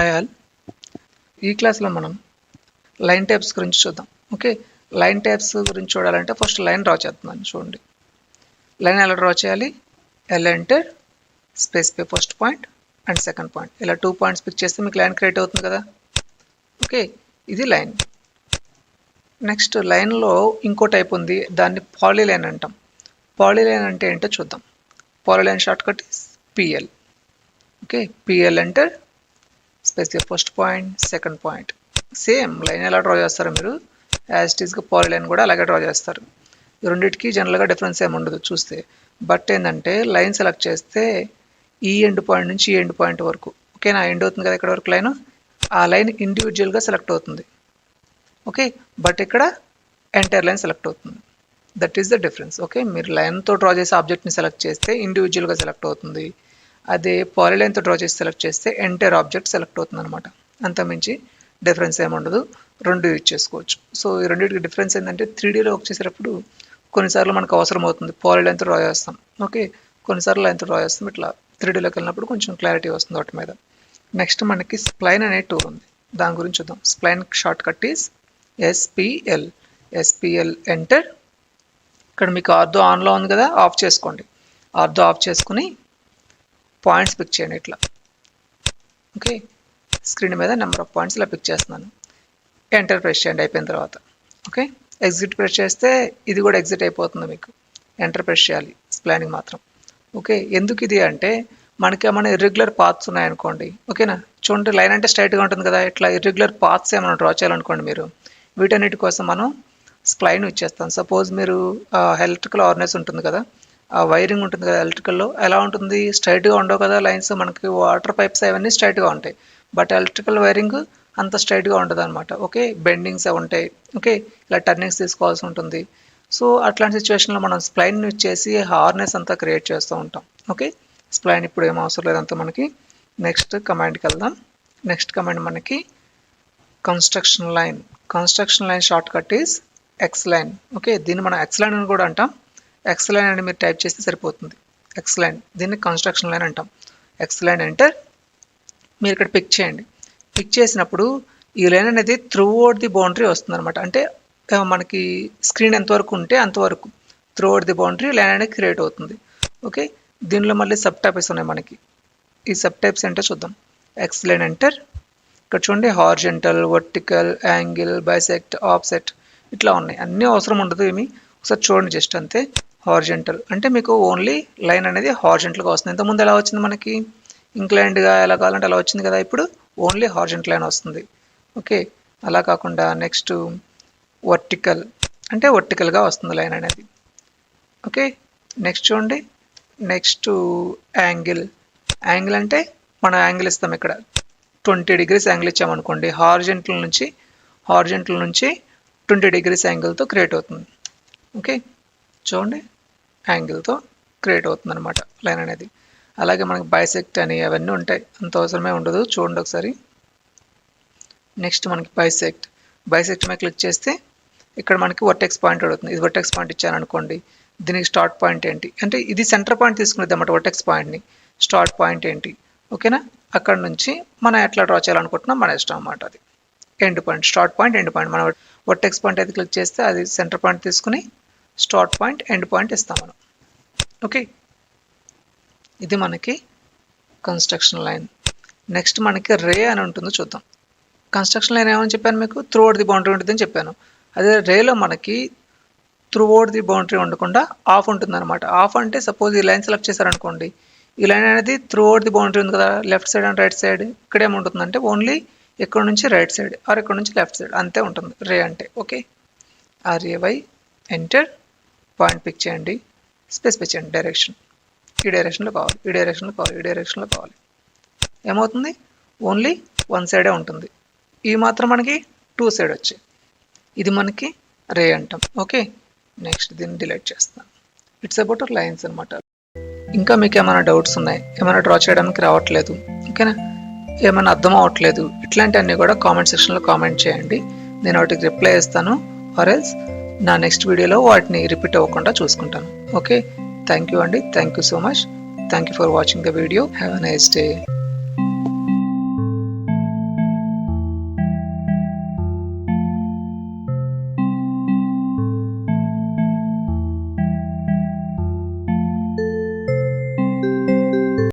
Hi all. ఈ క్లాస్లో మనం లైన్ టైప్స్ గురించి చూద్దాం. ఓకే, లైన్ టైప్స్ గురించి చూడాలంటే ఫస్ట్ లైన్ డ్రా చేస్తున్నాను. చూడండి, లైన్ ఎలా డ్రా చేయాలి? L enter space pay first point and second point, ఇలా 2 పాయింట్స్ పిక్ చేస్తే మీకు లైన్ క్రియేట్ అవుతుంది కదా. ఓకే, ఇది లైన్. నెక్స్ట్ లైన్లో ఇంకో టైప్ ఉంది, దాన్ని పాలీలైన్ అంటాం. పాలీలైన్ అంటే ఏంటో చూద్దాం. Polyline shortcut is PL. Okay, PL enter space first point second point. Same line ఎలా డ్రా చేస్తారో మీరు యాజ్ ఇట్ ఈస్గా పాలీలైన్ కూడా అలాగే డ్రా చేస్తారు. ఈ రెండింటికి జనరల్గా డిఫరెన్స్ ఏమి ఉండదు చూస్తే. బట్ ఏంటంటే లైన్ సెలెక్ట్ చేస్తే ఈ ఎండ్ పాయింట్ నుంచి ఈ ఎండ్ పాయింట్ వరకు, ఓకేనా, ఎండ్ అవుతుంది కదా ఇక్కడ వరకు లైన్, ఆ లైన్ ఇండివిజువల్గా సెలెక్ట్ అవుతుంది. ఓకే, బట్ ఇక్కడ ఎంటైర్ లైన్ సెలెక్ట్ అవుతుంది. That is the difference. Okay, మీరు లైన్తో డ్రా చేసే ఆబ్జెక్ట్ని సెలెక్ట్ చేస్తే ఇండివిజువల్గా సెలెక్ట్ అవుతుంది. అదే పాలీలైన్తో డ్రా చేసి సెలెక్ట్ చేస్తే ఎంటైర్ ఆబ్జెక్ట్ సెలెక్ట్ అవుతుంది అనమాట. అంతమించి డిఫరెన్స్ ఏమి ఉండదు, రెండు యూజ్ చేసుకోవచ్చు. సో ఈ రెండింటికి డిఫరెన్స్ ఏంటంటే 3Dలో వర్క్ చేసేటప్పుడు కొన్నిసార్లు మనకు అవసరం అవుతుంది పాలీలైన్తో డ్రా చేస్తాం. ఓకే, కొన్నిసార్లు లైన్తో డ్రా చేస్తాం. ఇట్లా 3Dలోకి వెళ్ళినప్పుడు కొంచెం క్లారిటీ వస్తుంది వాటి మీద. నెక్స్ట్ మనకి స్ప్లైన్ అనే టూల్ ఉంది, దాని గురించి చూద్దాం. Spline short cut is SPL. SPL enter. ఇక్కడ మీకు ఆర్థో ఆన్లో ఉంది కదా, ఆఫ్ చేసుకోండి. ఆర్థో ఆఫ్ చేసుకుని పాయింట్స్ పిక్ చేయండి ఇట్లా. ఓకే, స్క్రీన్ మీద నెంబర్ ఆఫ్ పాయింట్స్ ఇలా పిక్ చేస్తున్నాను. ఎంటర్ ప్రెస్ చేయండి అయిపోయిన తర్వాత. ఓకే, ఎగ్జిట్ ప్రెస్ చేస్తే ఇది కూడా ఎగ్జిట్ అయిపోతుంది మీకు. ఎంటర్ ప్రెస్ చేయాలి స్ప్లైన్కి మాత్రం. ఓకే, ఎందుకు ఇది అంటే మనకి ఏమైనా ఇర్రెగ్యులర్ పాత్స్ ఉన్నాయనుకోండి. ఓకేనా, చూడండి లైన్ అంటే స్ట్రైట్గా ఉంటుంది కదా, ఇట్లా ఇర్రెగ్యులర్ పాత్స్ ఏమైనా డ్రా చేయాలనుకోండి మీరు, వీటన్నిటి కోసం మనం స్ప్లైన్ ఇచ్చేస్తాం. సపోజ్ మీరు ఎలక్ట్రికల్ ఆర్నెస్ ఉంటుంది కదా, ఆ వైరింగ్ ఉంటుంది కదా ఎలక్ట్రికల్లో, ఎలా ఉంటుంది, స్ట్రైట్గా ఉండవు కదా లైన్స్. మనకి వాటర్ పైప్స్ అవన్నీ స్ట్రైట్గా ఉంటాయి, బట్ ఎలక్ట్రికల్ వైరింగ్ అంత స్ట్రైట్గా ఉండదు అనమాట. ఓకే, బెండింగ్స్ అవి ఉంటాయి. ఓకే, ఇలా టర్నింగ్స్ తీసుకోవాల్సి ఉంటుంది. సో అట్లాంటి సిచ్యువేషన్లో మనం స్ప్లైన్ యూజ్ చేసి హార్నెస్ అంతా క్రియేట్ చేస్తూ ఉంటాం. ఓకే, స్ప్లైన్ ఇప్పుడు ఏం అవసరం లేదంతా మనకి. నెక్స్ట్ కమాండ్కి వెళ్దాం. నెక్స్ట్ కమాండ్ మనకి construction line. Construction line short cut is X line. Okay, దీన్ని మనం ఎక్స్ లైన్ అని కూడా అంటాం. ఎక్స్ లైన్ అని మీరు టైప్ చేస్తే సరిపోతుంది. ఎక్స్ లైన్, దీన్ని కన్స్ట్రక్షన్ లైన్ అంటాం. X line enter. మీరు ఇక్కడ పిక్ చేయండి. పిక్ చేసినప్పుడు ఈ లైన్ అనేది త్రూ అవుట్ ది బౌండరీ వస్తుంది అనమాట. అంటే మనకి స్క్రీన్ ఎంతవరకు ఉంటే అంతవరకు through out the boundary line అనేది క్రియేట్ అవుతుంది. ఓకే, దీనిలో మళ్ళీ సబ్ టైప్స్ ఉన్నాయి మనకి. ఈ సబ్ టైప్స్ ఏంటో చూద్దాం. X line enter. ఇక్కడ చూడండి horizontal, vertical, angle, bisect, offset ఇట్లా ఉన్నాయి. అన్నీ అవసరం ఉండదు ఏమి, ఒకసారి చూడండి జస్ట్ అంతే. హారిజంటల్ అంటే మీకు ఓన్లీ లైన్ అనేది హారిజంటల్గా వస్తుంది. ఇంతకుముందు ఎలా వచ్చింది మనకి ఇంక్లైన్డ్గా ఎలా కావాలంటే అలా వచ్చింది కదా, ఇప్పుడు ఓన్లీ హారిజంటల్ లైన్ వస్తుంది. ఓకే, అలా కాకుండా నెక్స్ట్ వర్టికల్ అంటే వర్టికల్గా వస్తుంది లైన్ అనేది. ఓకే, నెక్స్ట్ చూడండి. Next angle. యాంగిల్ అంటే మనం యాంగిల్ ఇస్తాం. ఇక్కడ 20 degrees యాంగిల్ ఇచ్చామనుకోండి, హారిజంటల్ నుంచి 20 degrees యాంగిల్తో క్రియేట్ అవుతుంది. ఓకే, చూడండి యాంగిల్తో క్రియేట్ అవుతుంది అనమాట లైన్ అనేది. అలాగే మనకి బైసెక్ట్ అని అవన్నీ ఉంటాయి, అంత అవసరమే ఉండదు. చూడండి ఒకసారి. నెక్స్ట్ మనకి బైసెక్ట్. బైసెక్ట్ మీద క్లిక్ చేస్తే ఇక్కడ మనకి వర్టెక్స్ పాయింట్ అడుగుతుంది. ఇది వర్టెక్స్ పాయింట్ ఇచ్చాను అనుకోండి, దీనికి స్టార్ట్ పాయింట్ ఏంటి అంటే ఇది సెంటర్ పాయింట్ తీసుకునేది అన్నమాట. వర్టెక్స్ పాయింట్ని స్టార్ట్ పాయింట్ ఏంటి, ఓకేనా, అక్కడ నుంచి మనం ఎట్లా డ్రా చేయాలనుకుంటున్నాం మన ఇష్టం అన్నమాట. అది end point, start point, end point. మనం వర్టెక్స్ పాయింట్ అయితే క్లిక్ చేస్తే అది సెంటర్ పాయింట్ తీసుకుని స్టార్ట్ పాయింట్, ఎండ్ పాయింట్ ఇస్తాం మనం. ఓకే, ఇది మనకి కన్స్ట్రక్షన్ లైన్. నెక్స్ట్ మనకి రే అని ఉంటుంది, చూద్దాం. కన్స్ట్రక్షన్ లైన్ ఏమని చెప్పాను మీకు, త్రూ అవుట్ ది బౌండరీ ఉంటుందని చెప్పాను. అదే రేలో మనకి త్రూ అవుట్ ది బౌండరీ ఉండకుండా ఆఫ్ ఉంటుంది అనమాట. ఆఫ్ అంటే సపోజ్ ఈ లైన్ సెలెక్ట్ చేశారనుకోండి, ఈ లైన్ అనేది త్రూ అవుట్ ది బౌండరీ ఉంది కదా, left side and right side. ఇక్కడ ఏముంటుందంటే ఓన్లీ ఇక్కడ నుంచి రైట్ సైడ్ ఆర్ ఇక్కడ నుంచి లెఫ్ట్ సైడ్ అంతే ఉంటుంది రే అంటే. Okay, R A Y enter. Point pick చేయండి, స్పేస్ పిక్ చేయండి, డైరెక్షన్ ఈ డైరెక్షన్లో కావాలి, ఈ డైరెక్షన్లో కావాలి, ఈ డైరెక్షన్లో కావాలి. ఏమవుతుంది, ఓన్లీ వన్ సైడే ఉంటుంది. ఇవి మాత్రం మనకి 2 సైడ్ వచ్చాయి. ఇది మనకి రే అంటాం. ఓకే, నెక్స్ట్ దీన్ని డిలీట్ చేస్తాను. ఇట్స్ అబౌట్ లైన్స్ అనమాట. ఇంకా మీకు ఏమైనా డౌట్స్ ఉన్నాయి, ఏమైనా డ్రా చేయడానికి రావట్లేదు, ఓకేనా, ఏమైనా అర్థం అవ్వట్లేదు, ఇట్లాంటివన్నీ కూడా కామెంట్ సెక్షన్లో కామెంట్ చేయండి. నేను వాటికి రిప్లై ఇస్తాను. ఆర్ ఎల్స్ నా నెక్స్ట్ వీడియోలో వాటిని రిపీట్ అవ్వకుండా చూసుకుంటాను. ఓకే, థ్యాంక్ యూ అండి. Thank you so much. Thank you for watching the video. Have a nice day.